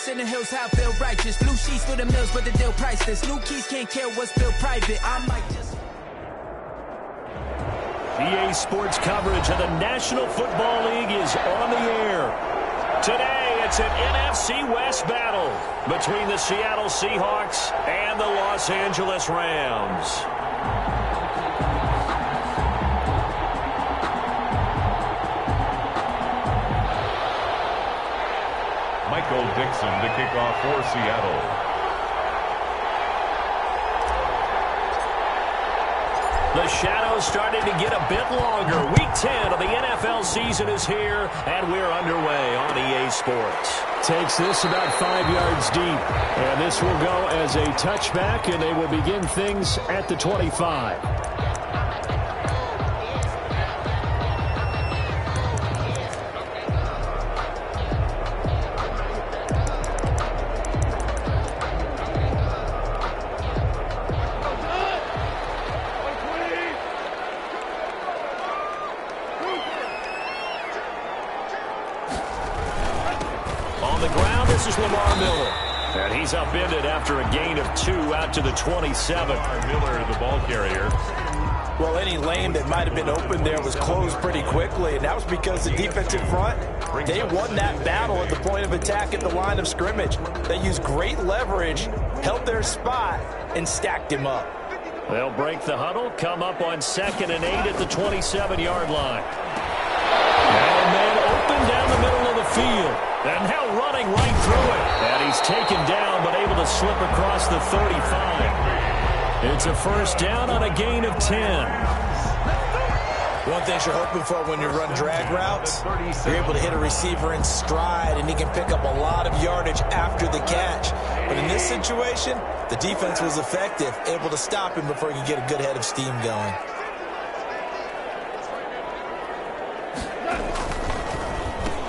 ice in the hills, how I feel righteous. Blue sheets for the mills, but the deal priceless. New keys can't kill what's built private. I might just... EA Sports coverage of the National Football League is on the air. Today, it's an NFC West battle between the Seattle Seahawks and the Los Angeles Rams. Michael Dixon to kick off for Seattle. The shadows starting to get a bit longer. Week 10 of the NFL season is here, and we're underway on EA Sports. Takes this about 5 yards deep, and this will go as a touchback, and they will begin things at the 25. And he's upended after a gain of 2 out to the 27. Miller, the ball carrier. Well, any lane that might have been open there was closed pretty quickly, and that was because the defensive front, they won that battle at the point of attack at the line of scrimmage. They used great leverage, held their spot, and stacked him up. They'll break the huddle, come up on 2nd and 8 at the 27-yard line. And then open down the middle of the field. And now running right through it. And he's taken down, but able to slip across the 35. It's a first down on a gain of 10. One thing you're hoping for when you run drag routes, you're able to hit a receiver in stride, and he can pick up a lot of yardage after the catch. But in this situation, the defense was effective, able to stop him before he could get a good head of steam going.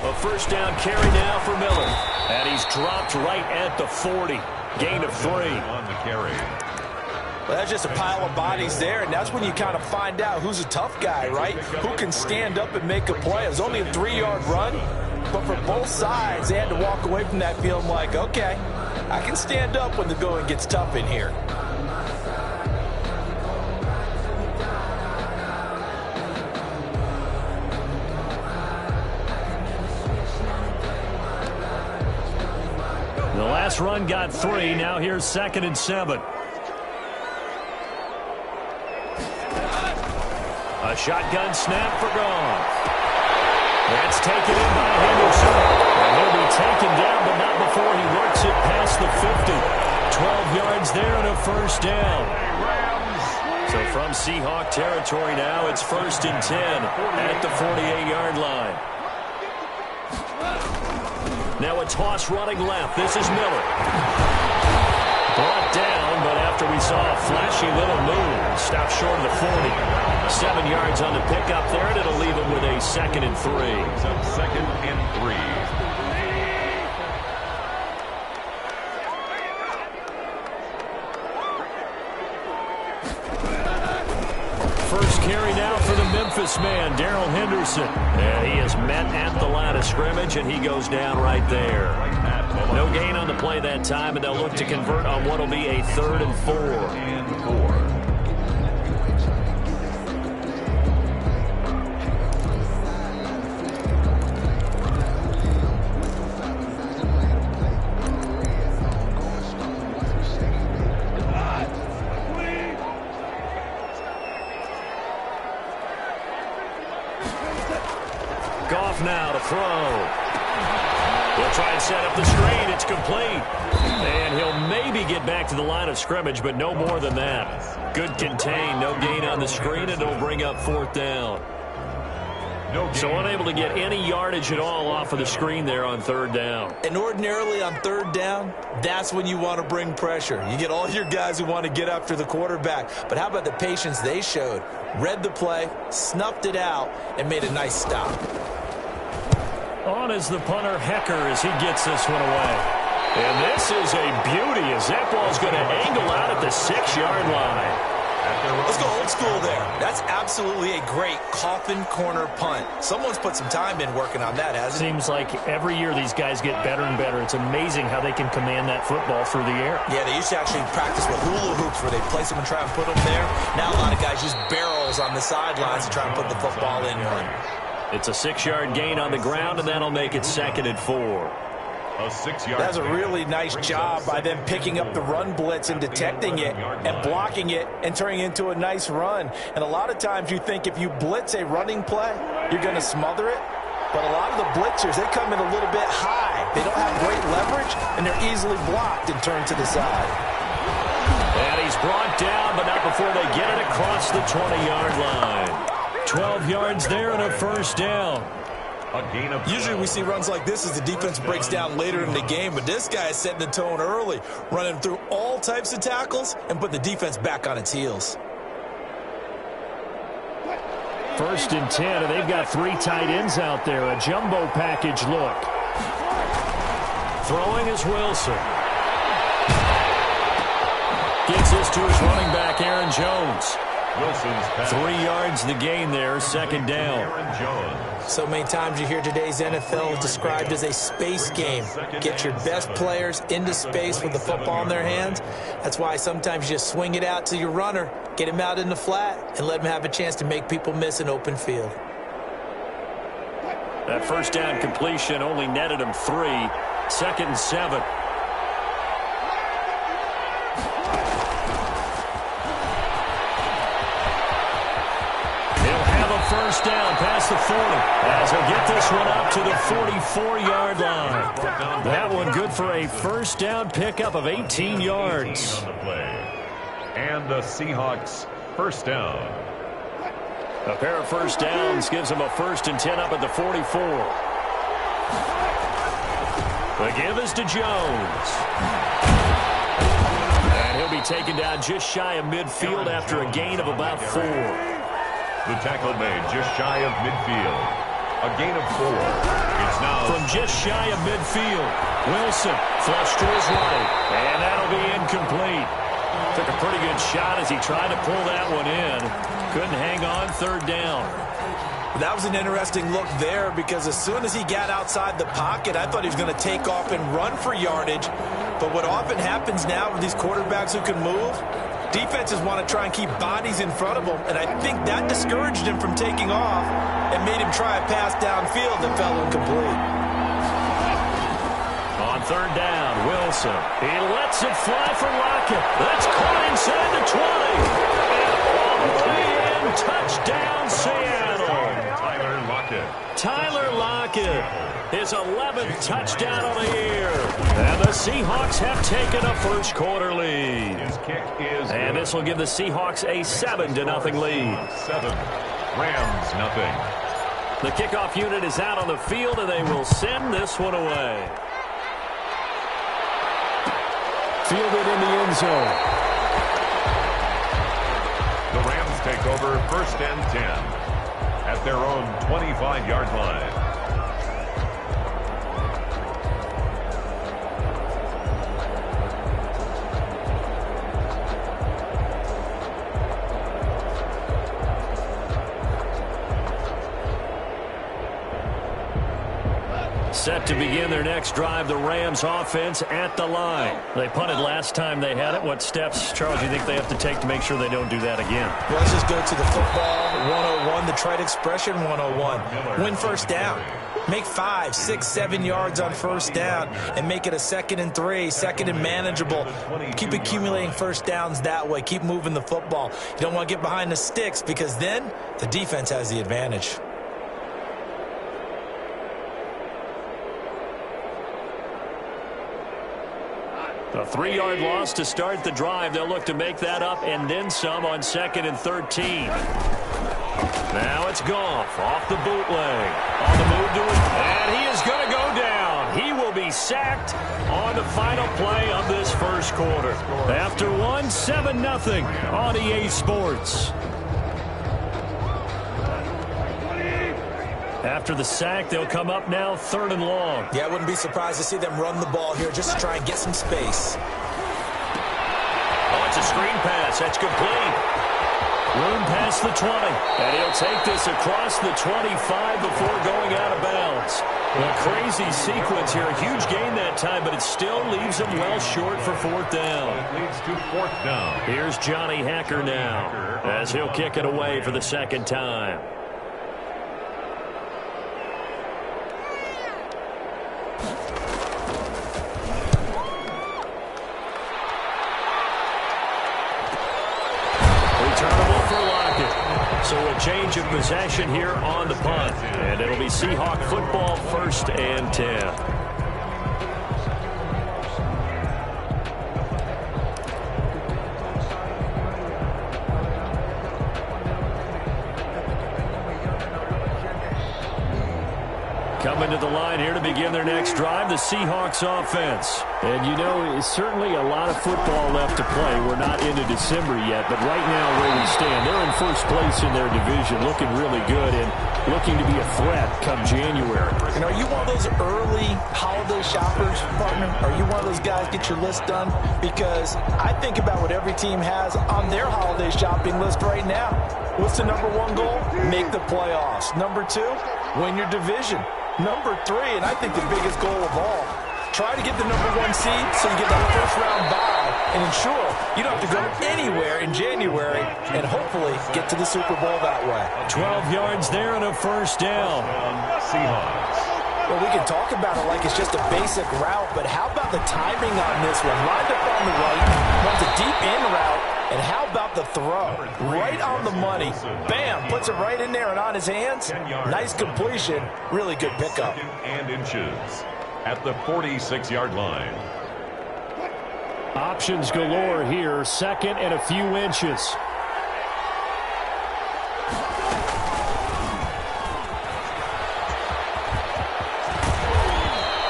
A first down carry now for Miller. And he's dropped right at the 40. Gain of 3. On the carry. Well, that's just a pile of bodies there, and that's when you kind of find out who's a tough guy, right? Who can stand up and make a play. It was only a 3-yard run, but for both sides, they had to walk away from that feeling like, okay, I can stand up when the going gets tough in here. The last run got 3. Now here's 2nd and 7. A shotgun snap for Goff. That's taken in by Henderson. And he'll be taken down, but not before he works it past the 50. 12 yards there and a first down. So from Seahawk territory now, it's 1st and 10 at the 48-yard line. Now a toss running left. This is Miller. Brought down, but after we saw a flashy little move, stopped short of the 40. 7 yards on the pickup there, and it'll leave him with a 2nd and 3. So 2nd and 3. First carry now for the Memphis man, Darrell Henderson. And he is met at the line of scrimmage, and he goes down right there. No gain on the play that time, and they'll look to convert on what will be a 3rd and 4. Goff now to throw. He'll try and set up the screen. It's complete. And he'll maybe get back to the line of scrimmage, but no more than that. Good contain. No gain on the screen, and it'll bring up 4th down. So unable to get any yardage at all off of the screen there on 3rd down. And ordinarily on 3rd down, that's when you want to bring pressure. You get all your guys who want to get after the quarterback. But how about the patience they showed? Read the play, snuffed it out, and made a nice stop. On is the punter, Hecker, as he gets this one away. And this is a beauty as that ball's going to angle out at the 6-yard line. Let's go old school there. That's absolutely a great coffin corner punt. Someone's put some time in working on that, hasn't it? Seems like every year these guys get better and better. It's amazing how they can command that football through the air. Yeah, they used to actually practice with hula hoops where they place them and try and put them there. Now a lot of guys use barrels on the sidelines to try and put the football in one. It's a 6-yard gain on the ground, and that'll make it 2nd and 4. A 6-yard. That's a really nice job by them picking up the run blitz and detecting it and blocking it and turning it into a nice run. And a lot of times you think if you blitz a running play, you're going to smother it. But a lot of the blitzers, they come in a little bit high. They don't have great leverage, and they're easily blocked and turned to the side. And he's brought down, but not before they get it across the 20-yard line. 12 yards there and a first down. Usually we see runs like this as the defense breaks down later in the game, but this guy is setting the tone early, running through all types of tackles and put the defense back on its heels. 1st and 10, and they've got 3 tight ends out there. A jumbo package look. Throwing is Wilson. Gets this to his running back, Aaron Jones. Wilson's pass. 3 yards the gain there, 2nd down. Aaron Jones. So many times you hear today's NFL described as a space game. Get your best players into space with the football in their hands. That's why sometimes you just swing it out to your runner, get him out in the flat, and let him have a chance to make people miss an open field. That first down completion only netted him 3. 2nd and 7. First down past the 40 as he'll get this one up to the 44-yard line. That one good for a first down pickup of 18 yards. On the play. And the Seahawks first down. A pair of first downs gives him a 1st and 10 up at the 44. The give is to Jones. And he'll be taken down just shy of midfield after a gain of about 4. The tackle made just shy of midfield. A gain of 4. It's now from just shy of midfield. Wilson flush to his right, and that'll be incomplete. Took a pretty good shot as he tried to pull that one in. Couldn't hang on, 3rd down. That was an interesting look there because as soon as he got outside the pocket, I thought he was going to take off and run for yardage. But what often happens now with these quarterbacks who can move, defenses want to try and keep bodies in front of them, and I think that discouraged him from taking off and made him try a pass downfield that fell incomplete. On 3rd down, Wilson. He lets it fly for Lockett. That's caught inside the 20. And all the way in, touchdown Seattle. Tyler Lockett. His 11th touchdown of the year. And the Seahawks have taken a first quarter lead. His kick is and this will give the Seahawks a 7-0 lead. 7. Rams nothing. The kickoff unit is out on the field, and they will send this one away. Fielded in the end zone. The Rams take over 1st and 10 at their own 25-yard line. Set to begin their next drive, the Rams offense at the line. They punted last time they had it. What steps, Charles, do you think they have to take to make sure they don't do that again? Well, let's just go to the football 101, the trite expression 101. Win first down. Make 5, 6, 7 yards on first down and make it a 2nd and 3, 2nd and manageable. Keep accumulating first downs that way. Keep moving the football. You don't want to get behind the sticks because then the defense has the advantage. A 3-yard loss to start the drive. They'll look to make that up and then some on 2nd and 13. Now it's Goff off the bootleg. On the move to it, and he is going to go down. He will be sacked on the final play of this first quarter. After 7-0 on EA Sports. After the sack, they'll come up now 3rd and long. Yeah, I wouldn't be surprised to see them run the ball here just to try and get some space. Oh, it's a screen pass. That's complete. Room past the 20. And he'll take this across the 25 before going out of bounds. A crazy sequence here. A huge gain that time, but it still leaves him well short for fourth down. It leads to fourth down. Here's Johnny Hacker now as he'll kick it away for the second time. Returnable for Lockett. So a change of possession here on the punt. And it'll be Seahawk football, 1st and 10. Coming to the line here to begin their next drive, the Seahawks offense. And, you know, it's certainly a lot of football left to play. We're not into December yet, but right now where we stand, they're in first place in their division, looking really good and looking to be a threat come January. And are you one of those early holiday shoppers, partner? Are you one of those guys get your list done? Because I think about what every team has on their holiday shopping list right now. What's the number one goal? Make the playoffs. Number 2, win your division. Number 3, and I think the biggest goal of all, try to get the number 1 seed so you get that first-round bye and ensure you don't have to go anywhere in January and hopefully get to the Super Bowl that way. 12 yards there and a first down. Seahawks. Well, we can talk about it like it's just a basic route, but how about the timing on this one? Lined up on the right, runs a deep in route, and how about the throw? Right on the money. Bam, puts it right in there and on his hands. Nice completion. Really good pickup. And inches at the 46-yard line. Options galore here, 2nd and a few inches.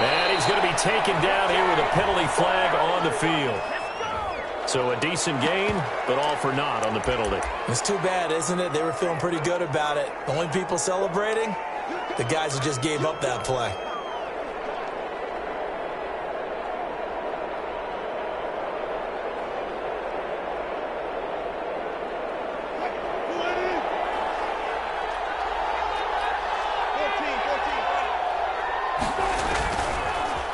And he's going to be taken down here with a penalty flag on the field. So a decent gain, but all for naught on the penalty. It's too bad, isn't it? They were feeling pretty good about it. The only people celebrating, the guys who just gave up that play.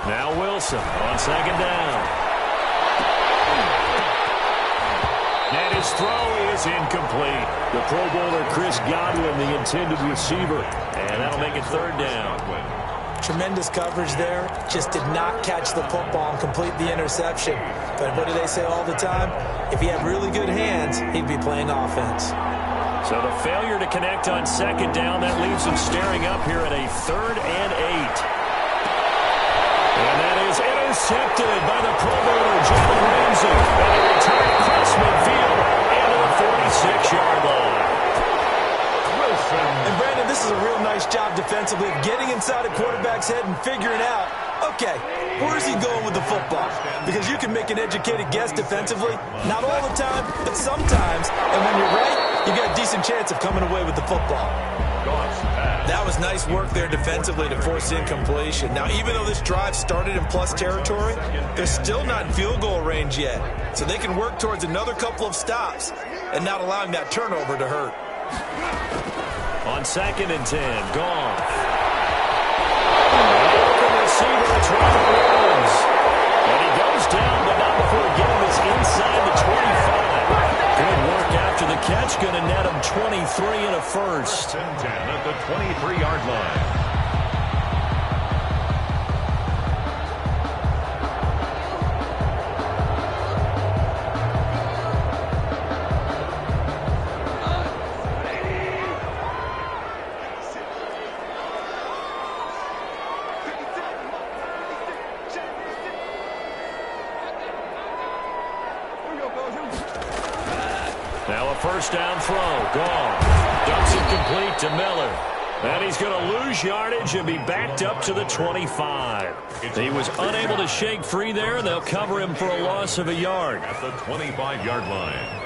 Now Wilson on 2nd down. And his throw is incomplete. The Pro Bowler Chris Godwin, the intended receiver. And that'll make it 3rd down. Tremendous coverage there. Just did not catch the football and complete the interception. But what do they say all the time? If he had really good hands, he'd be playing offense. So the failure to connect on 2nd down, that leaves him staring up here at a 3rd and 8. And that is intercepted by the Pro Bowler, Jalen Ramsey. And they return across midfield into the 46-yard line. Wilson. And Brandon, this is a real nice job defensively of getting inside a quarterback's head and figuring out, okay, where's he going with the football? Because you can make an educated guess defensively. Not all the time, but sometimes. And when you're right, you got a decent chance of coming away with the football. That was nice work there defensively to force incompletion. Now, even though this drive started in plus territory, they're still not in field goal range yet. So they can work towards another couple of stops and not allowing that turnover to hurt. On 2nd and 10, Goff. Open receiver, it's Robert Williams. And he goes down, but not before getting this inside the 25. Good work after the catch, going to net him 23 and a first. 10 at the 23-yard line. Now a first down throw. Gone. Dumps it complete to Miller. And he's going to lose yardage and be backed up to the 25. He was unable to shake free there. They'll cover him for a loss of a yard. At the 25-yard line.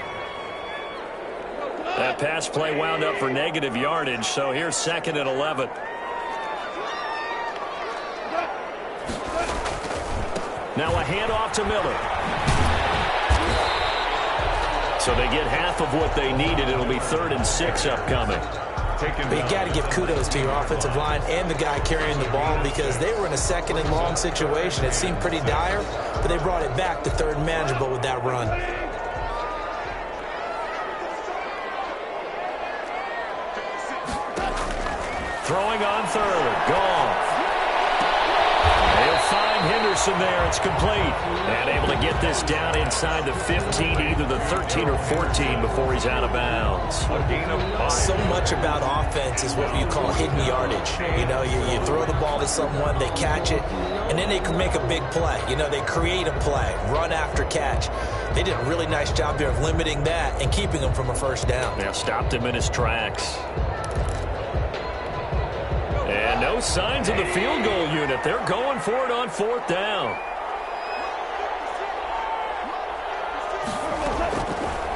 That pass play wound up for negative yardage, so here's 2nd and 11. Now a handoff to Miller. So they get half of what they needed. It'll be 3rd and 6 upcoming. But you got to give kudos to your offensive line and the guy carrying the ball because they were in a 2nd and long situation. It seemed pretty dire, but they brought it back to 3rd and manageable with that run. Throwing on 3rd. Goff. They'll find Henderson there. It's complete. And able to get this down inside the 15, either the 13 or 14 before he's out of bounds. So much about offense is what you call hidden yardage. You know, you throw the ball to someone, they catch it, and then they can make a big play. You know, they create a play, run after catch. They did a really nice job there of limiting that and keeping him from a 1st down. Yeah, stopped him in his tracks. And no signs of the field goal unit. They're going for it on 4th down.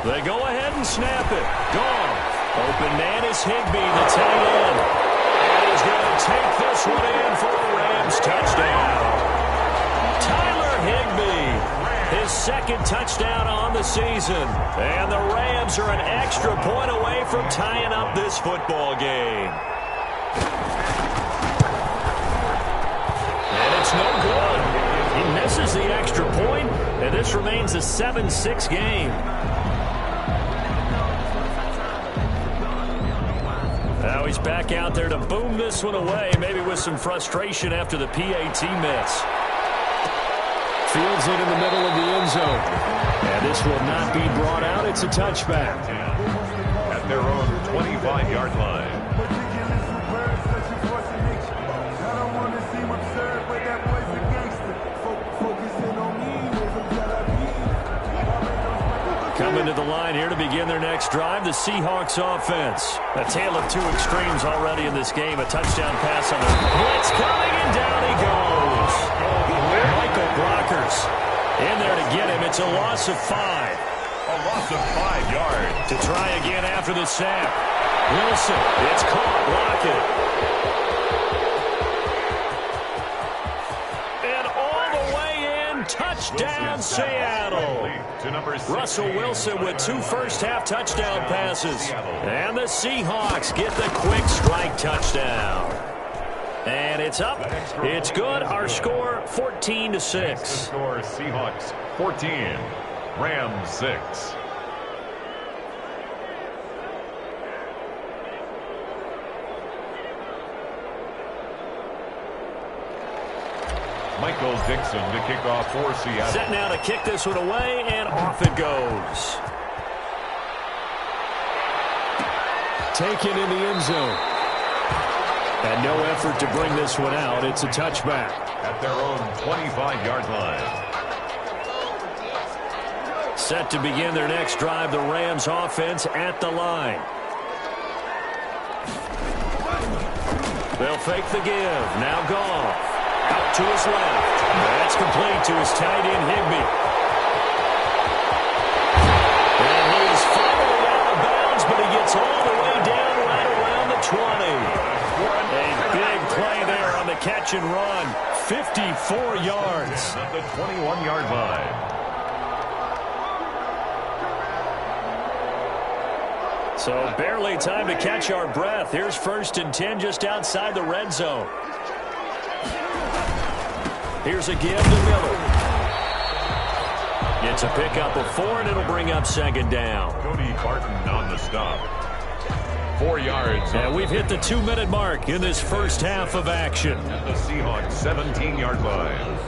They go ahead and snap it. Gone. Open man is Higbee, the tight end. And he's going to take this one in for a Rams touchdown. Tyler Higbee, his 2nd touchdown on the season. And the Rams are an extra point away from tying up this football game. It's no good. He misses the extra point, and this remains a 7-6 game. Now he's back out there to boom this one away, maybe with some frustration after the PAT miss. Fields it in the middle of the end zone. And this will not be brought out. It's a touchback. At their own 25-yard line. Coming to the line here to begin their next drive, the Seahawks offense. A tale of 2 extremes already in this game. A touchdown pass on the blitz coming, and down he goes. Michael Brockers in there to get him. It's a loss of 5. A loss of 5 yards. To try again after the sack. Wilson, it's caught, block it. Touchdown, Seattle. Russell Wilson with 2 first-half touchdown passes. And the Seahawks get the quick strike touchdown. And it's up. It's good. Our score, 14-6. Score, Seahawks 14, Rams 6. Michael Dixon to kick off for Seattle. Set now to kick this one away, and off it goes. Taken in the end zone. And no effort to bring this one out. It's a touchback. At their own 25-yard line. Set to begin their next drive, the Rams offense at the line. They'll fake the give. Now Goff. Out to his left. That's complete to his tight end, Higbee. And he is finally out of bounds, but he gets all the way down right around the 20. A big play there on the catch and run. 54 yards. At the 21-yard line. So barely time to catch our breath. Here's 1st and 10 just outside the red zone. Here's a give to Miller. Gets a pickup of 4, and it'll bring up 2nd down. Cody Barton on the stop. 4 yards. And we've hit the 2-minute mark in this first half of action. At the Seahawks 17-yard line.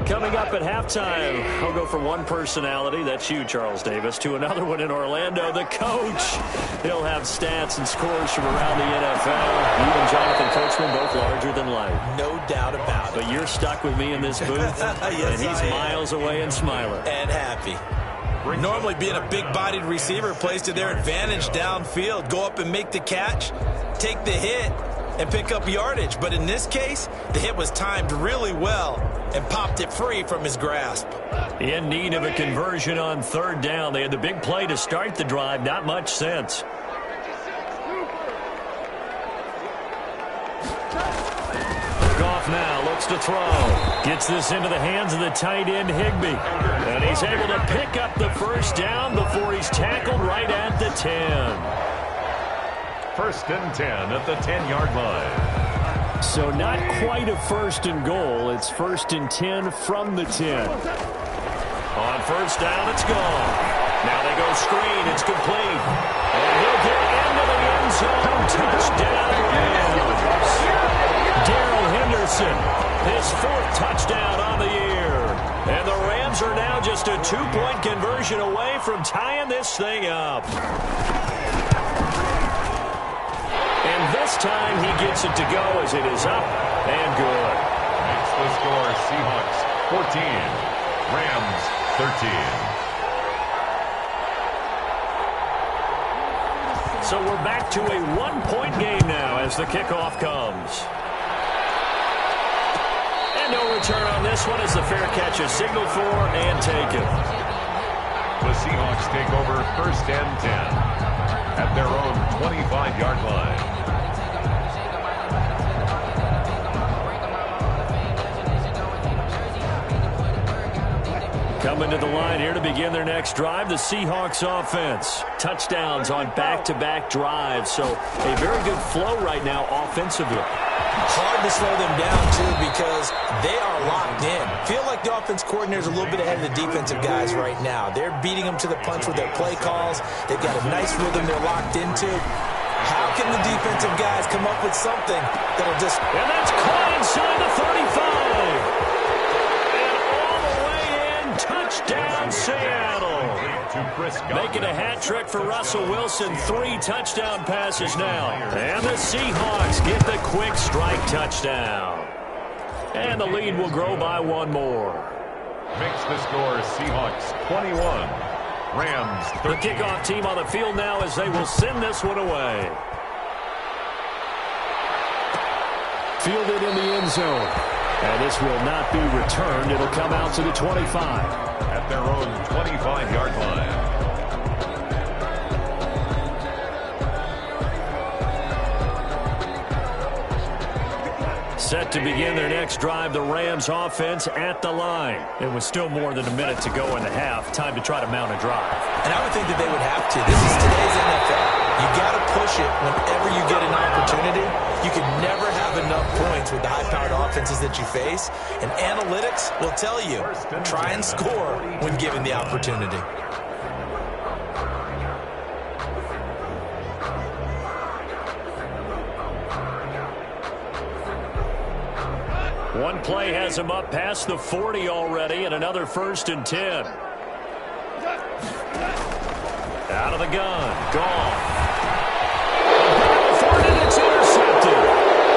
Coming up at halftime, I'll go from one personality, that's you, Charles Davis, to another one in Orlando, the coach. He'll have stats and scores from around the NFL. You and Jonathan Coachman, both larger than life. No doubt about it. But you're stuck with me in this booth, yes, and he's miles away and smiling. And happy. Normally being a big-bodied receiver plays to their advantage downfield. Go up and make the catch, take the hit, and pick up yardage. But in this case, the hit was timed really well and popped it free from his grasp. In need of a conversion on third down. They had the big play to start the drive. Not much sense. Goff now looks to throw. Gets this into the hands of the tight end, Higbee. And he's able to pick up the first down before he's tackled right at the 10. First and 10 at the 10-yard line. So not quite a first and goal. It's first and 10 from the 10. On first down, it's gone. Now they go screen. It's complete. And he'll get into the end zone. Touchdown, Rams. Darrell Henderson, his 4th touchdown on the year. And the Rams are now just a 2-point conversion away from tying this thing up. And this time he gets it to go as it is up and good. Makes the score Seahawks 14, Rams 13. So we're back to a 1-point game now as the kickoff comes. And no return on this one as the fair catch is signaled for and taken. The Seahawks take over first and 10 at their own 25-yard line. Coming to the line here to begin their next drive, the Seahawks offense. Touchdowns on back-to-back drives, so a very good flow right now offensively. Hard to slow them down, too, because they are locked in. Feel like the offense coordinator is a little bit ahead of the defensive guys right now. They're beating them to the punch with their play calls. They've got a nice rhythm they're locked into. How can the defensive guys come up with something that'll just... And that's caught inside the 35. Touchdown, Seattle. Making a hat trick for Russell Wilson. 3 touchdown passes now. And the Seahawks get the quick strike touchdown. And the lead will grow by 1 more. Makes the score Seahawks 21, Rams 13. The kickoff team on the field now as they will send this one away. Fielded in the end zone. And this will not be returned. It'll come out to the 25. At their own 25-yard line. Set to begin their next drive, the Rams offense at the line. It was still more than a minute to go in the half. Time to try to mount a drive. And I would think that they would have to. This is today's NFL. You got to push it whenever you get an opportunity. You can never have enough points with the high-powered offenses that you face. And analytics will tell you, try and score when given the opportunity. One play has him up past the 40 already, and another first and 10. Out of the gun. Gone. And it's intercepted.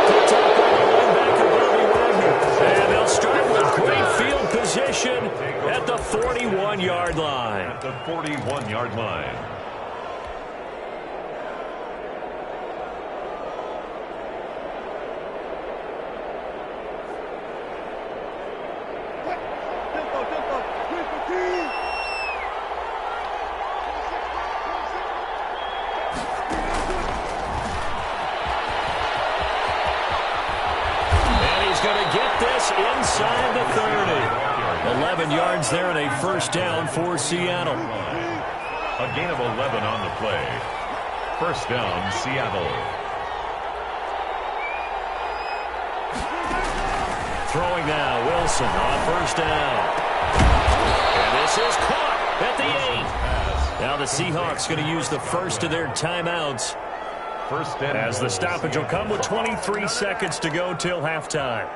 Picked up by the linebacker, Bobby Wagner. And they'll start with great field position at the 41-yard line. At the 41-yard line. Inside the 30. 11 yards there and a first down for Seattle. A gain of 11 on the play. First down, Seattle. Throwing now, Wilson on first down. And this is caught at the 8. Now the Seahawks going to use the first of their timeouts. First and as the stoppage will come with 23 seconds to go till halftime.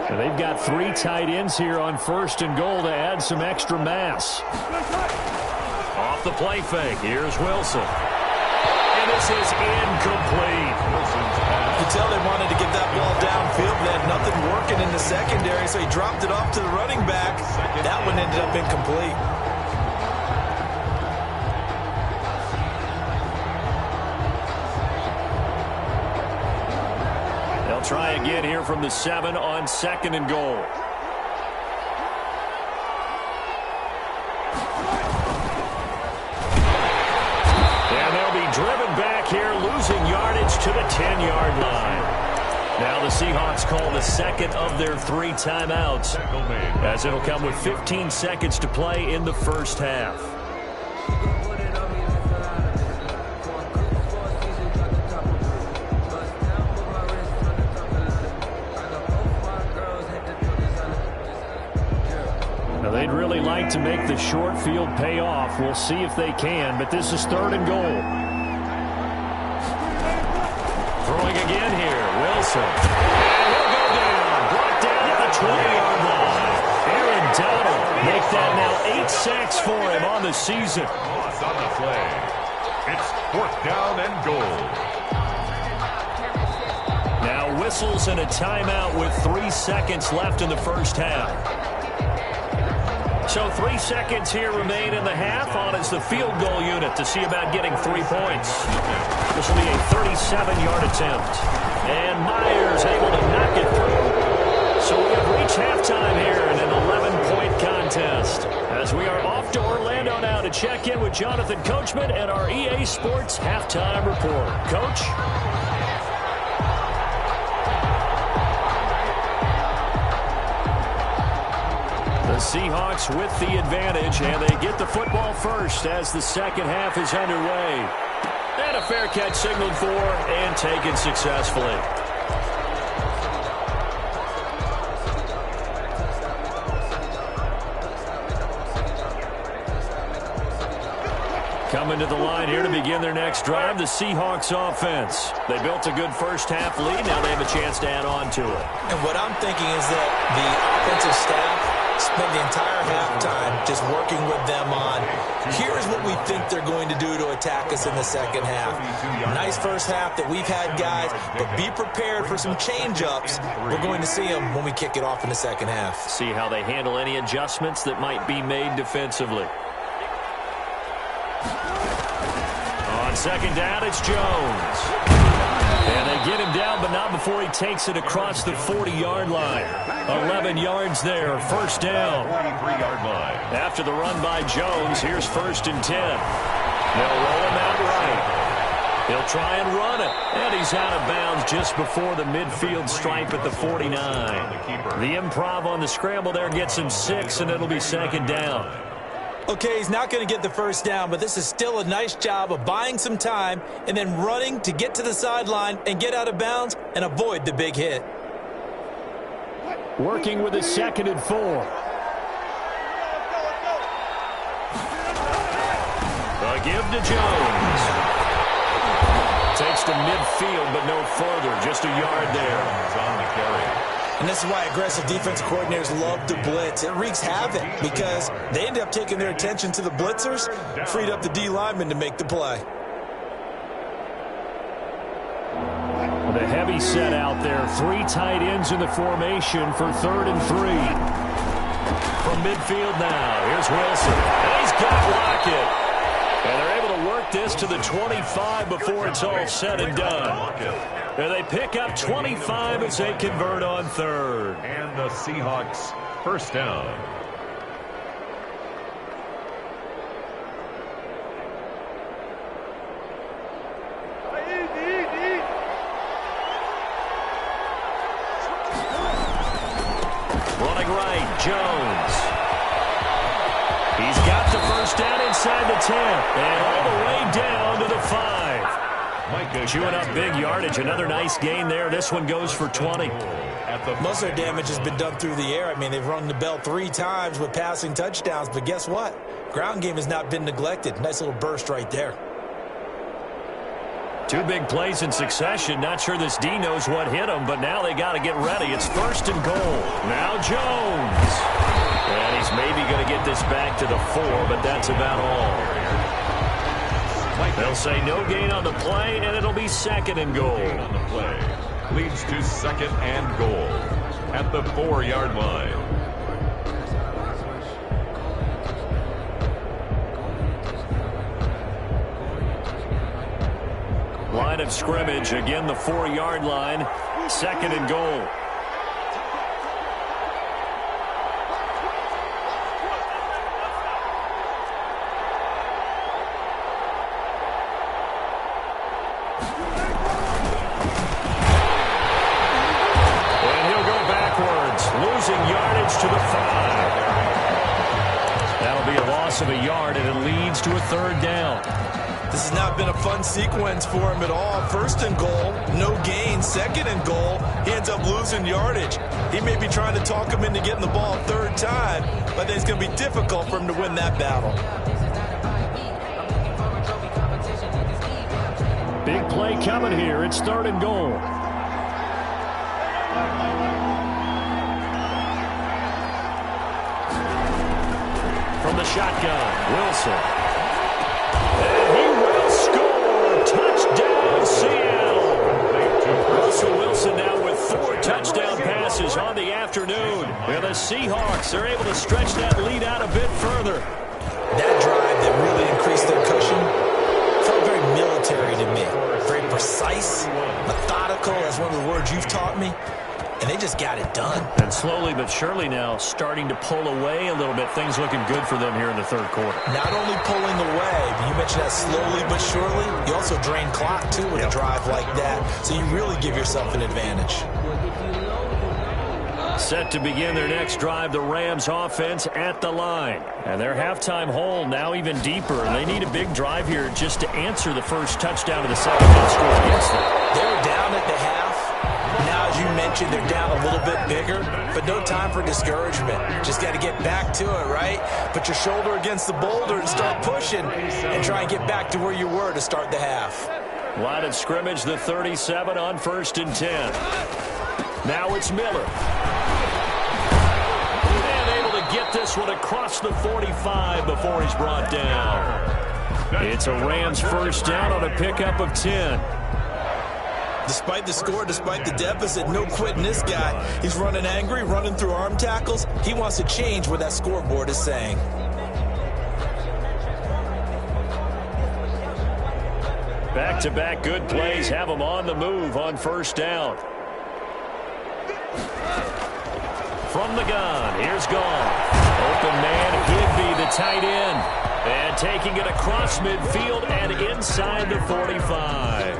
And they've got 3 tight ends here on first and goal to add some extra mass. Off the play fake, here's Wilson. And this is incomplete. You could tell they wanted to get that ball downfield. They had nothing working in the the secondary, so he dropped it off to the running back. That one ended up incomplete. They'll try again here from the 7 on 2nd and goal. Driven back here, losing yardage to the 10-yard line. Now the Seahawks call the second of their 3 timeouts, as it'll come with 15 seconds to play in the first half. Now they'd really like to make the short field pay off. We'll see if they can, but this is 3rd and goal. Throwing again here, Wilson. And he'll go down, brought down at the 20-yard line. Aaron Donald make that now 8 sacks for him on the season. Loss on the play. It's 4th down and goal. Now whistles and a timeout with 3 seconds left in the first half. So 3 seconds here remain in the half. On is the field goal unit to see about getting 3 points. This will be a 37-yard attempt. And Myers able to knock it through. So we have reached halftime here in an 11-point contest. As we are off to Orlando now to check in with Jonathan Coachman and our EA Sports Halftime Report. Coach? The Seahawks with the advantage, and they get the football first as the second half is underway. And a fair catch signaled for and taken successfully. Coming to the line here to begin their next drive, the Seahawks offense. They built a good first half lead. Now they have a chance to add on to it. And what I'm thinking is that the offensive staff spent the entire halftime just working with them on, here's what we think they're going to do to attack us in the second half. Nice first half that we've had, guys, but be prepared for some change-ups. We're going to see them when we kick it off in the second half. See how they handle any adjustments that might be made defensively. On second down, it's Jones. And they get him down, but not before he takes it across the 40-yard line. 11 yards there, first down. 43-yard line. After the run by Jones, here's 1st and 10. They'll roll him out right. He'll try and run it. And he's out of bounds just before the midfield stripe at the 49. The improv on the scramble there gets him 6, and it'll be second down. Okay, he's not going to get the first down, but this is still a nice job of buying some time and then running to get to the sideline and get out of bounds and avoid the big hit. Working with a 2nd and 4. A give to Jones. Takes to midfield, but no further. Just a yard there. On the carry. And this is why aggressive defense coordinators love to blitz. It wreaks havoc because they end up taking their attention to the blitzers, freed up the D lineman to make the play. With a heavy set out there, 3 tight ends in the formation for 3rd and 3. From midfield now, here's Wilson. And he's got Lockett. And they're able to work this to the 25 before it's all said and done. And they pick up 25 as they convert on 3rd. And the Seahawks first down. Running right, Jones. He's got the first down inside the 10. And all the way down to the 5. Chewing up big yardage. Another nice gain there. This one goes for 20. Most of their damage has been done through the air. I mean, they've rung the bell 3 times with passing touchdowns. But guess what? Ground game has not been neglected. Nice little burst right there. 2 big plays in succession. Not sure this D knows what hit him, but now they got to get ready. It's 1st and goal. Now Jones. And he's maybe going to get this back to the 4, but that's about all. They'll say no gain on the play, and it'll be 2nd and goal. On the play leads to 2nd and goal. at the 4-yard line. Line of scrimmage, again the 4-yard line, 2nd and goal. And he'll go backwards, losing yardage to the 5. That'll be a loss of a yard, and it leads to a 3rd down. This has not been a fun sequence for him at all. 1st and goal, no gain. 2nd and goal, he ends up losing yardage. He may be trying to talk him into getting the ball a 3rd time, but I think it's going to be difficult for him to win that battle. Big play coming here. It's 3rd and goal. From the shotgun, Wilson. And he will score. Touchdown, Seattle. Russell Wilson now with 4 touchdown passes on the afternoon. And the Seahawks are able to stretch that lead out a bit further. That drive that really increased their cushion felt very military to me. Very precise, methodical. That's one of the words you've taught me. And they just got it done. And slowly but surely now starting to pull away a little bit. Things looking good for them here in the 3rd quarter. Not only pulling away, but you mentioned that slowly but surely. You also drain clock, too, with a drive like that. So you really give yourself an advantage. Set to begin their next drive, the Rams offense at the line. And their halftime hole now even deeper. And they need a big drive here just to answer the first touchdown of the second half score against them. They were down at the half. Now, as you mentioned, they're down a little bit bigger, but no time for discouragement. Just got to get back to it, right? Put your shoulder against the boulder and start pushing and try and get back to where you were to start the half. Line of scrimmage, the 37 on 1st and 10. Now it's Miller. And able to get this one across the 45 before he's brought down. It's a Rams 1st down on a pickup of 10. Despite the score, despite the deficit, no quitting this guy. He's running angry, running through arm tackles. He wants to change what that scoreboard is saying. Back-to-back good plays have him on the move on 1st down. From the gun, here's Goff. Open man, Higby, the tight end. And taking it across midfield and inside the 45.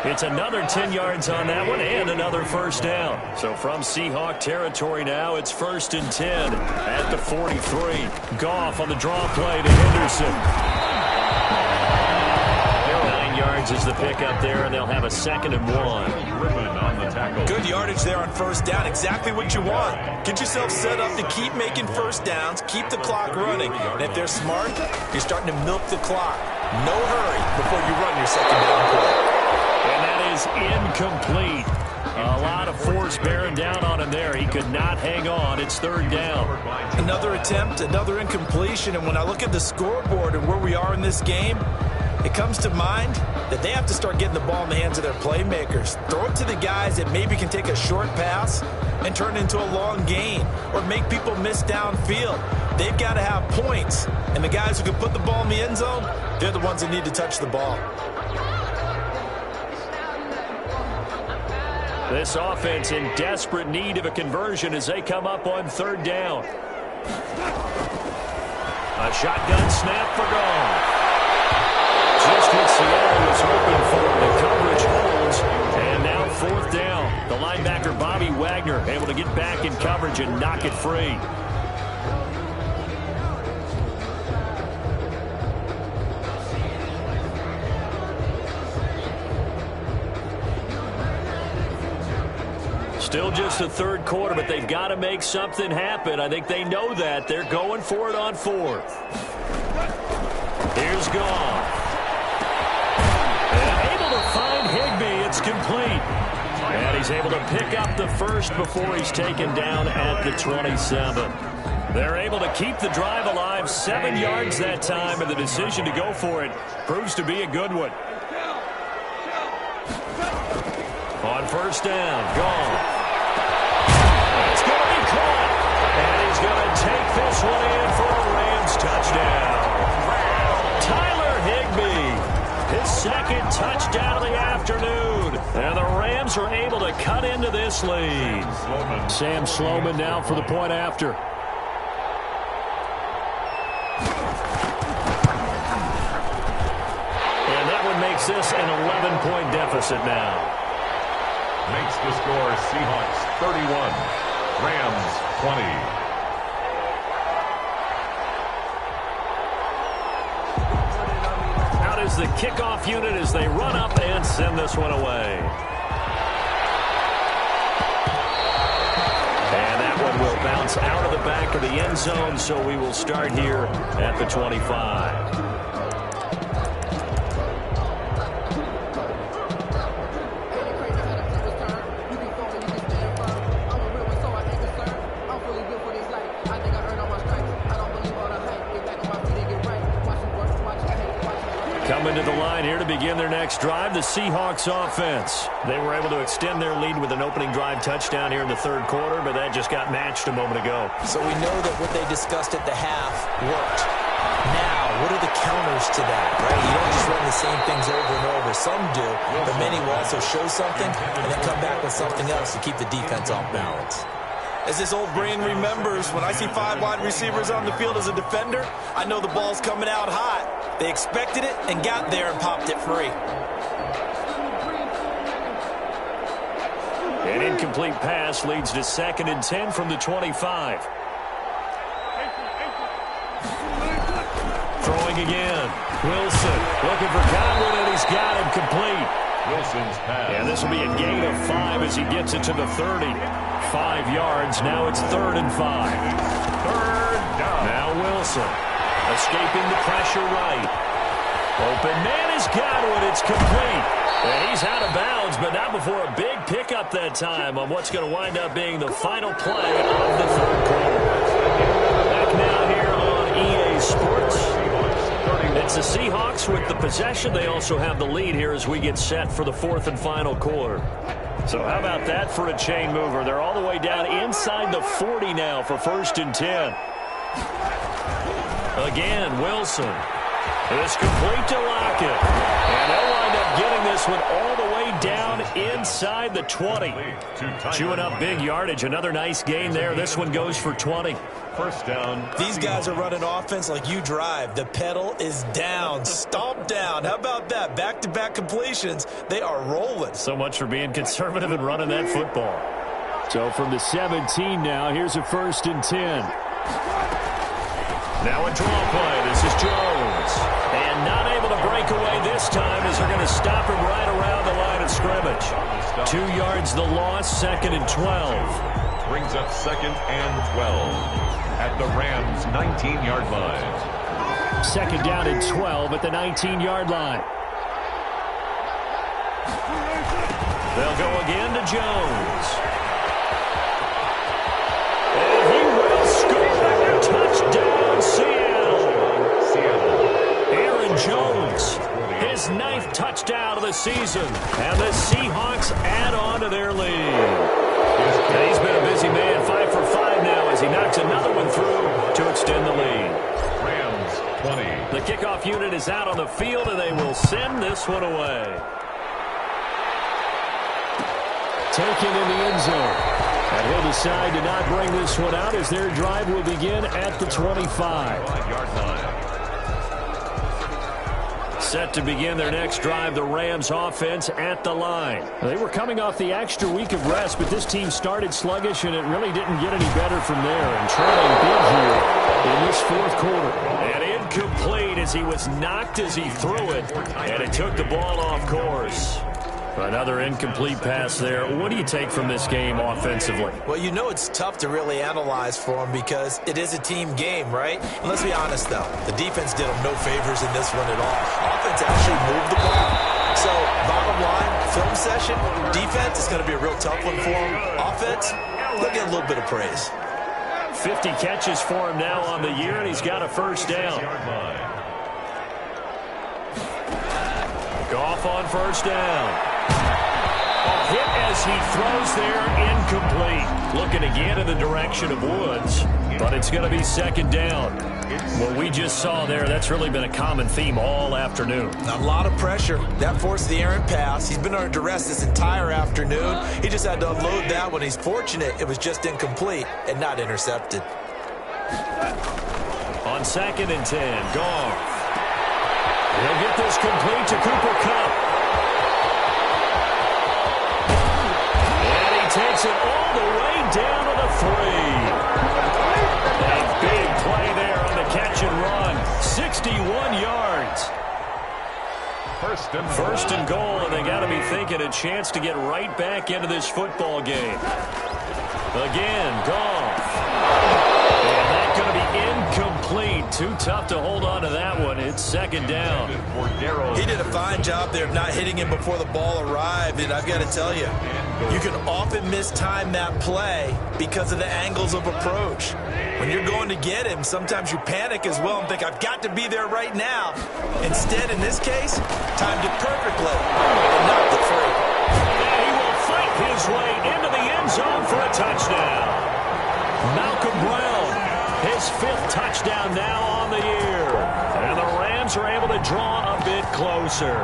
It's another 10 yards on that one and another 1st down. So from Seahawk territory now, it's 1st and 10 at the 43. Goff on the draw play to Henderson. 9 yards is the pickup there, and they'll have a 2nd and 1. Good yardage there on 1st down. Exactly what you want. Get yourself set up to keep making 1st downs, keep the clock running. And if they're smart, you're starting to milk the clock. No hurry before you run your 2nd down play. And that is incomplete. A lot of force bearing down on him there. He could not hang on. It's 3rd down. Another attempt, another incompletion. And when I look at the scoreboard and where we are in this game, it comes to mind that they have to start getting the ball in the hands of their playmakers. Throw it to the guys that maybe can take a short pass and turn it into a long gain or make people miss downfield. They've got to have points. And the guys who can put the ball in the end zone, they're the ones that need to touch the ball. This offense in desperate need of a conversion as they come up on 3rd down. A shotgun snap for Goff. Just what Seattle was hoping for. The coverage holds. And now 4th down. The linebacker Bobby Wagner able to get back in coverage and knock it free. Still just the 3rd quarter, but they've got to make something happen. I think they know that. They're going for it on 4th. Here's Goff. And able to find Higby. It's complete. And he's able to pick up the 1st before he's taken down at the 27. They're able to keep the drive alive. 7 yards that time, and the decision to go for it proves to be a good one. On 1st down, Goff. one in for a Rams touchdown. Tyler Higbee, his second touchdown of the afternoon. And the Rams are able to cut into this lead. Sam Sloman now for the point after. And that one makes this an 11-point deficit now. Makes the score Seahawks 31, Rams 20. Is the kickoff unit as they run up and send this one away. And that one will bounce out of the back of the end zone, so we will start here at the 25. Coming to the line here to begin their next drive, the Seahawks offense. They were able to extend their lead with an opening drive touchdown here in the third quarter, but that just got matched a moment ago. So we know that what they discussed at the half worked. Now, what are the counters to that, right? You don't just run the same things over and over. Some do, but many will also show something and then come back with something else to keep the defense off balance. As this old brain remembers, when I see 5 wide receivers on the field as a defender, I know the ball's coming out hot. They expected it and got there and popped it free. An incomplete pass leads to 2nd and 10 from the 25. Throwing again. Wilson looking for Godwin, and he's got him complete. Wilson's pass. And this will be a gain of 5 as he gets it to the 30. 5 yards. Now it's 3rd and 5. Third down. Now Wilson escaping the pressure right. Open man is Godwin. It's complete. And he's out of bounds, but not before a big pickup that time on what's going to wind up being the final play of the third quarter. Back now here on EA Sports. It's the Seahawks with the possession. They also have the lead here as we get set for the 4th and final quarter. So how about that for a chain mover? They're all the way down inside the 40 now for 1st and 10. Again, Wilson. It's complete to Lockett. And they'll wind up getting this one all the way down inside the 20. Chewing up big yardage. Another nice gain there. This one goes for 20. First down. These guys are running offense like you drive. The pedal is down. Stomp down. How about that? Back-to-back completions. They are rolling. So much for being conservative and running that football. So from the 17 now, here's a 1st and 10. Now a draw play. This is Jones. And not able to break away this time as they're going to stop him right around the line of scrimmage. 2 yards the loss, 2nd and 12. Brings up 2nd and 12 at the Rams' 19-yard line. 2nd down and 12 at the 19-yard line. They'll go again to Jones. And he will score. Touchdown, Seattle. Aaron Jones, his 9th touchdown of the season. And the Seahawks add on to their lead. And he's been a busy man, 5 for 5 now as he knocks another one through to extend the lead. Rams 20. The kickoff unit is out on the field, and they will send this one away. Taken in the end zone. And he'll decide to not bring this one out as their drive will begin at the 25. Set to begin their next drive, the Rams offense at the line. They were coming off the extra week of rest, but this team started sluggish, and it really didn't get any better from there. And trailing big here in this 4th quarter. And incomplete as he was knocked as he threw it, and it took the ball off course. Another incomplete pass there. What do you take from this game offensively? Well, you know it's tough to really analyze for them because it is a team game, right? And let's be honest, though. The defense did them no favors in this one at all. Offense actually moved the ball. So, bottom line, film session, defense is going to be a real tough one for them. Offense, they'll get a little bit of praise. 50 catches for him now on the year, and he's got a 1st down. Goff on 1st down. A hit as He throws there, incomplete. Looking again in the direction of Woods, but it's going to be second down. What we just saw there, that's really been a common theme all afternoon. A lot of pressure. That forced the errant pass. He's been under duress this entire afternoon. He just had to unload that one. He's fortunate it was just incomplete and not intercepted. On 2nd and 10, Goff. He'll get this complete to Cooper Kupp. And he takes it all the way down to the 3. A big play there on the catch and run. 61 yards. First and goal, and they got to be thinking a chance to get right back into this football game. Again, Goff. And that's going to be incomplete. Too tough to hold on to that one. It's second down. He did a fine job there of not hitting him before the ball arrived, and I've got to tell you, you can often mistime that play because of the angles of approach. When you're going to get him, sometimes you panic as well and think, I've got to be there right now. Instead, in this case, timed it perfectly and knocked it free. And he will fight his way into the end zone for a touchdown. Malcolm Brown, his 5th touchdown now on the year. And the Rams are able to draw a bit closer.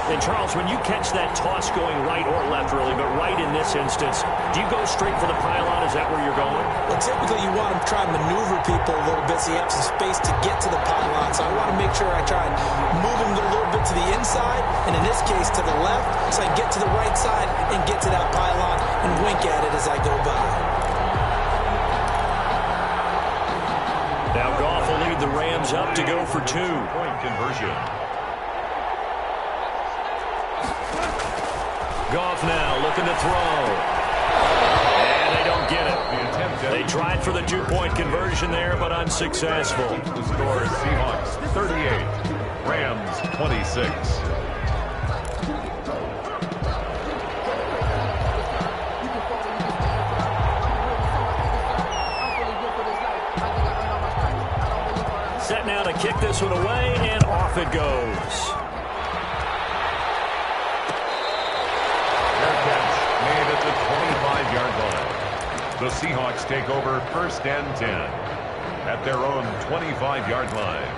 And Charles, when you catch that toss going right or left, really, but right in this instance, do you go straight for the pylon? Is that where you're going? Well, typically you want to try and maneuver people a little bit so you have some space to get to the pylon. So I want to make sure I try and move them a little bit to the inside, and in this case to the left, so I get to the right side and get to that pylon and wink at it as I go by. Now Goff will lead the Rams up to go for 2. Point conversion. Goff now looking to throw. And they don't get it. They tried for the 2-point conversion there, but unsuccessful. The score is Seahawks 38, Rams 26. Set now to kick this one away, and off it goes. Made at the 25-yard line. The Seahawks take over 1st and 10 at their own 25-yard line.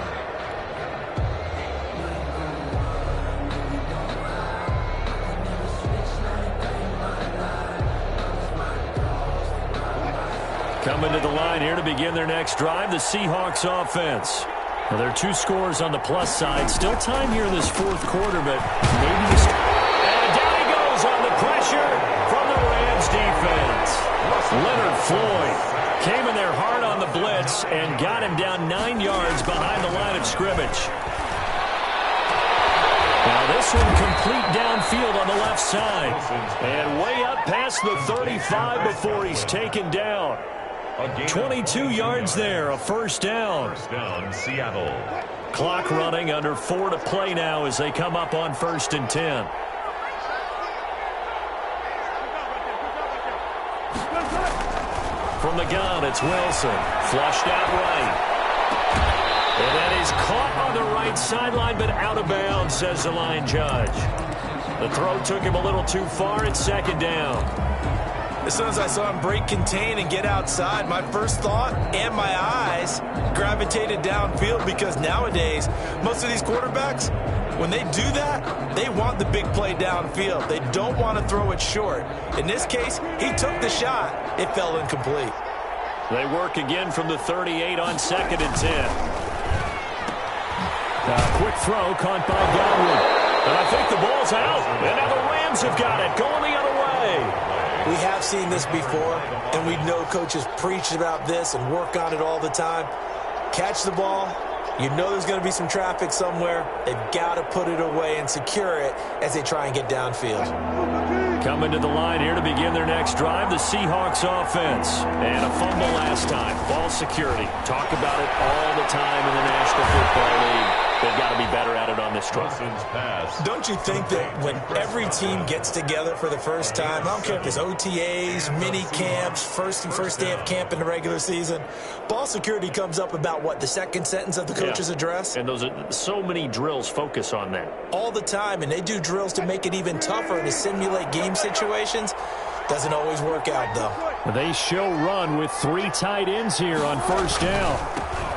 Coming to the line here to begin their next drive, the Seahawks offense. Well, there are 2 scores on the plus side. Still time here in this 4th quarter, but maybe this... And down he goes on the pressure from the Rams defense. Leonard Floyd came in there hard on the blitz and got him down 9 yards behind the line of scrimmage. Now this one complete downfield on the left side. And way up past the 35 before he's taken down. 22 yards there, a first down. First down, Seattle. Clock running, under 4 to play now as they come up on 1st and 10. From the gun, it's Wilson. Flushed out right. And that is caught on the right sideline, but out of bounds, says the line judge. The throw took him a little too far. It's second down. As soon as I saw him break contain and get outside, my first thought and my eyes gravitated downfield, because nowadays, most of these quarterbacks, when they do that, they want the big play downfield. They don't want to throw it short. In this case, he took the shot. It fell incomplete. They work again from the 38 on 2nd and 10. Quick throw caught by Godwin. And I think the ball's out. And now the Rams have got it, going the other way. We have seen this before, and we know coaches preach about this and work on it all the time. Catch the ball. You know there's going to be some traffic somewhere. They've got to put it away and secure it as they try and get downfield. Coming to the line here to begin their next drive, the Seahawks offense. And a fumble last time. Ball security. Talk about it all the time in the National Football League. they've got to be better at it on this drive. Don't you think that when every team gets together for the first time, I don't care if it's OTAs, mini camps, first day of camp in the regular season, ball security comes up about, what, the second sentence of the coach's address? And those are so many drills focus on that. All the time, and they do drills to make it even tougher to simulate game situations. Doesn't always work out, though. They show run with 3 tight ends here on first down.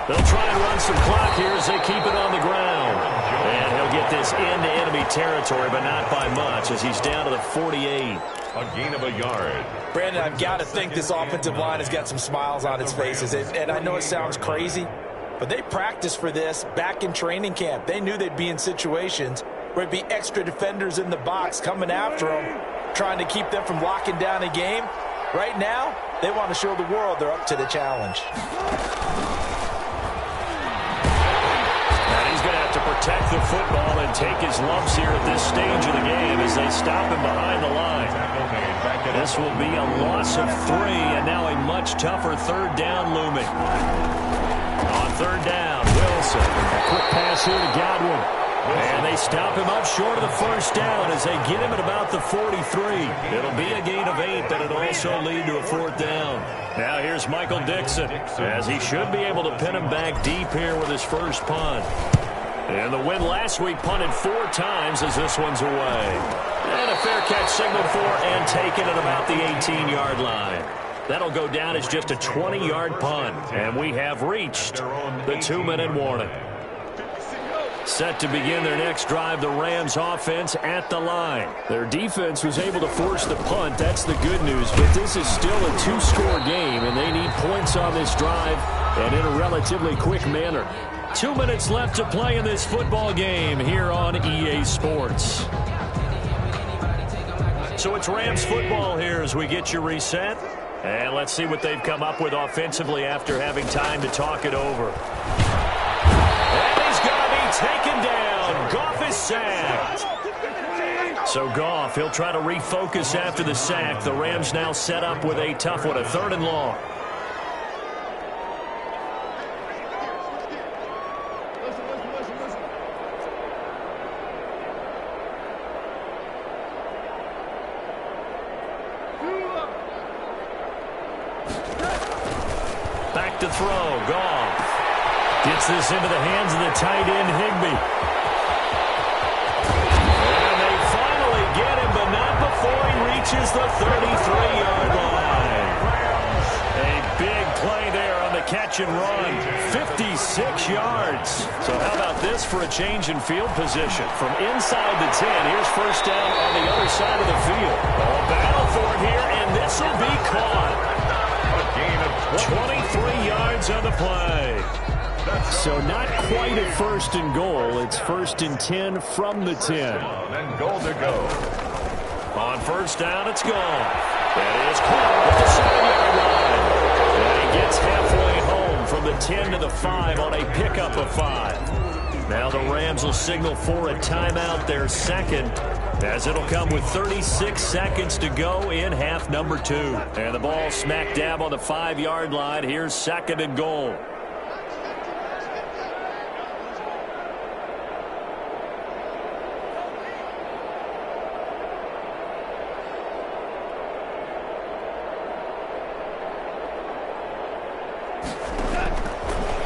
They'll try and run some clock here as they keep it on the ground. And he'll get this into enemy territory, but not by much as he's down to the 48. A gain of a yard. Brandon, I've got to think this offensive line has got some smiles on its faces. And I know it sounds crazy, but they practiced for this back in training camp. They knew they'd be in situations where it'd be extra defenders in the box coming after them, trying to keep them from locking down a game. Right now, they want to show the world they're up to the challenge. And he's going to have to protect the football and take his lumps here at this stage of the game as they stop him behind the line. This will be a loss of 3, and now a much tougher third down looming. On third down, Wilson. A quick pass here to Godwin. And they stop him up short of the first down as they get him at about the 43. It'll be a gain of 8, but it'll also lead to a 4th down. Now here's Michael Dixon as he should be able to pin him back deep here with his first punt. And the win last week punted 4 times as this one's away. And a fair catch signaled for and taken at about the 18-yard line. That'll go down as just a 20-yard punt. And we have reached the 2-minute warning. Set to begin their next drive, the Rams offense at the line. Their defense was able to force the punt. That's the good news. But this is still a 2-score game, and they need points on this drive and in a relatively quick manner. 2 minutes left to play in this football game here on EA Sports. So it's Rams football here as we get you reset. And let's see what they've come up with offensively after having time to talk it over. And he's going to be taken down. Goff is sacked. So Goff, he'll try to refocus after the sack. The Rams now set up with a tough one, a 3rd and long. Back to throw. Goff gets this into the hands of the tight end, Higbee. And they finally get him, but not before he reaches the 33-yard line. A big play there on the catch and run. 56 yards. So how about this for a change in field position? From inside the 10, here's first down on the other side of the field. Oh, battle for it here, and this will be caught. 23 yards on the play. So not quite a 1st and goal. It's 1st and 10 from the 10. And goal to go. On first down, it's gone. That is caught at the 7-yard line. And he gets halfway home from the 10 to the 5 on a pickup of 5. Now the Rams will signal for a timeout, their second, as it'll come with 36 seconds to go in half number 2. And the ball smack dab on the 5-yard line. Here's 2nd and goal.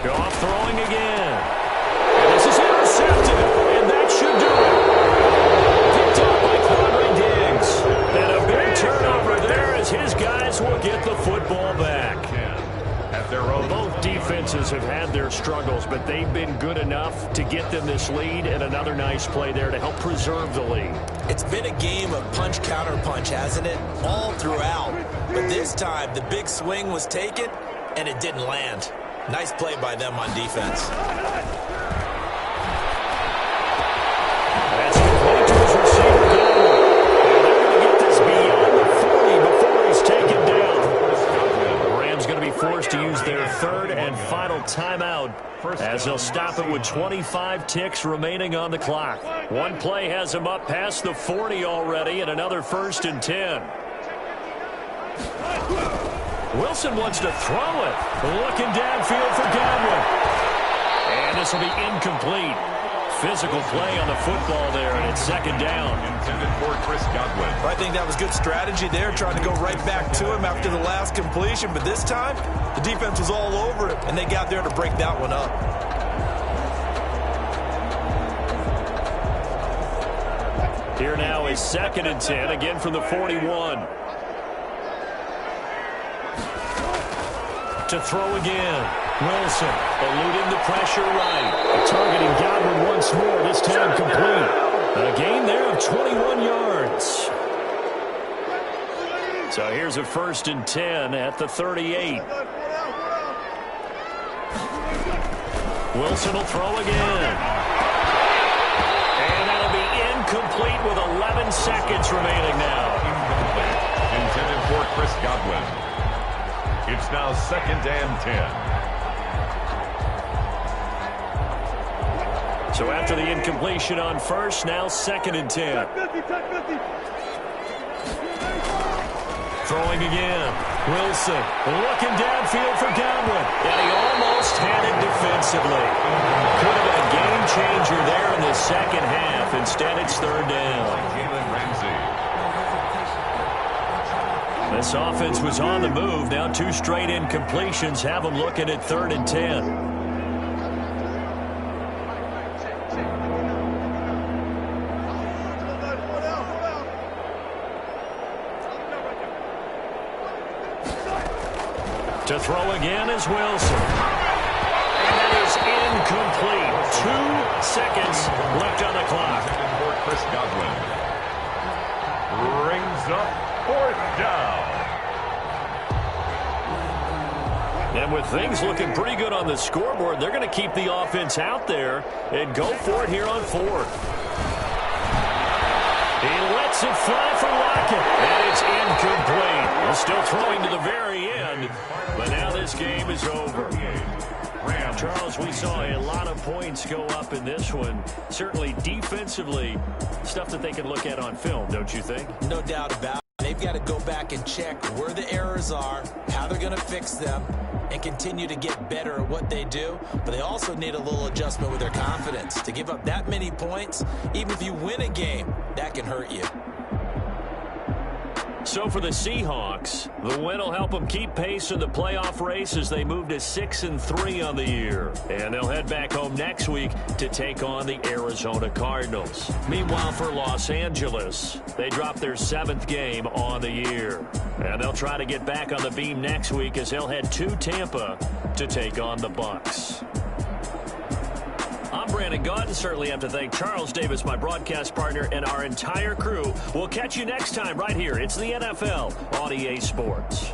Goff throwing again. And this is intercepted. And that should do it. Picked up by Quandre Diggs. And a big turnover there as his guys will get the football back. At their own. Both defenses have had their struggles, but they've been good enough to get them this lead, and another nice play there to help preserve the lead. It's been a game of punch-counter-punch, hasn't it? All throughout. But this time, the big swing was taken, and it didn't land. Nice play by them on defense. That's complete to his receiver, Godwin. And they're going to get this beyond the 40 before he's taken down. The Rams going to be forced to use their 3rd and final timeout as they'll stop it with 25 ticks remaining on the clock. One play has him up past the 40 already, and another 1st and 10. Wilson wants to throw it. Looking downfield for Godwin. And this will be incomplete. physical play on the football there, and it's second down. Intended for Chris Godwin. I think that was good strategy there, trying to go right back to him after the last completion. But this time, the defense was all over it, and they got there to break that one up. Here now is 2nd and 10, again from the 41. To throw again. Wilson eluding the pressure right. Targeting Godwin once more, this time complete. A gain there of 21 yards. So here's a 1st and 10 at the 38. Wilson will throw again. And that'll be incomplete with 11 seconds remaining now. Incomplete. Intended for Chris Godwin. It's now 2nd and 10. So after the incompletion on first, now 2nd and 10. Throwing again. Wilson looking downfield for Godwin. And he almost had it defensively. Could have been a game changer there in the second half. Instead, it's 3rd down. This offense was on the move. Now 2 straight incompletions have them looking at 3rd and 10. To throw again is Wilson. And that is incomplete. 2 seconds left on the clock. For Chris Godwin. Brings up 4th down. And with things looking pretty good on the scoreboard, they're going to keep the offense out there and go for it here on 4th. He lets it fly for Lockett, and it's incomplete. We're still throwing to the very end, but now this game is over. Charles, we saw a lot of points go up in this one. Certainly defensively, stuff that they can look at on film, don't you think? No doubt about it. They've got to go back and check where the errors are, how they're going to fix them, and continue to get better at what they do. But they also need a little adjustment with their confidence. To give up that many points, even if you win a game, that can hurt you. So for the Seahawks, the win will help them keep pace in the playoff race as they move to 6-3 on the year. And they'll head back home next week to take on the Arizona Cardinals. Meanwhile, for Los Angeles, they drop their 7th game on the year. And they'll try to get back on the beam next week as they'll head to Tampa to take on the Bucs. I'm Brandon Gaudin. Certainly have to thank Charles Davis, my broadcast partner, and our entire crew. We'll catch you next time right here. It's the NFL on EA Sports.